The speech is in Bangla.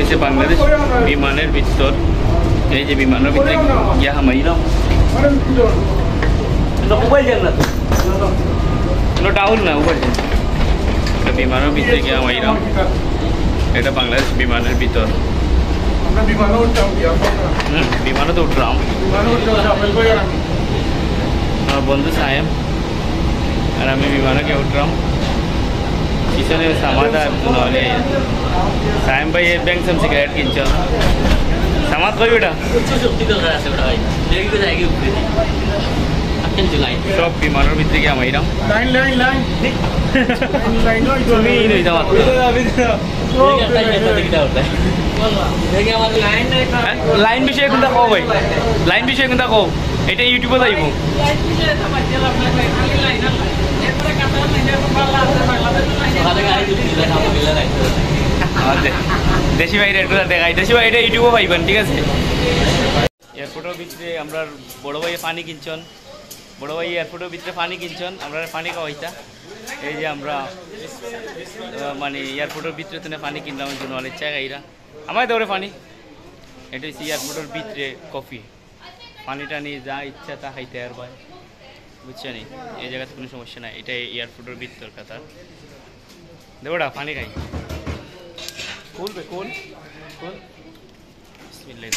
হচ্ছে বাংলাদেশ বিমানের ভিতর। এই যে বিমানের ভিতরে গিয়া হামাইলাম মোবাইল যান না তো ডাউন না মোবাইল যান বিমানের ভিতরে গিয়া হামাইলাম। এটা বাংলাদেশ বিমানের ভিতর। বিমানে তো উঠলাম। আমার বন্ধু সায়েম আর আমি বিমানে গিয়ে উঠলাম। পিছনে সামাদা নহলে সায়েম ভাই ব্যাংক সাম সিগারেট কিনছ সামাদ কই ওটা সব বিমানের ভিতরে গিয়ে আমাইরাম লাইন বিষয়ে কোনটা কও ভাই লাইন বিষয়ে কোনটা কও এটা ইউটিউবে যাইব দেশি ভাইরা একটু দেখাই দেশি ভাই এটা ইউটিউবে পাইবেন ঠিক আছে। এয়ারপোর্টের ভিতরে আমরা বড় ভাইয়ে পানি কিনছন বড় ভাই এয়ারপোর্টের ভিতরে পানি কিনছন আমরা পানি খাওয়াইতা। এই যে আমরা মানে এয়ারপোর্টের ভিতরে তুমি পানি কিনলাম জন্য অনেক জায়গায়রা আমায় দৌড়ে পানি এটা হচ্ছে এয়ারপোর্টের ভিতরে কফি পানিটা নিয়ে যা ইচ্ছা তা খাইতে আর ভাই বুঝছে নি এই জায়গাতে কোনো সমস্যা নাই। এটা এয়ারপোর্টের ভিতর কথা দেবোটা পানি খাই খুলবে কোন বিসমিল্লাহ।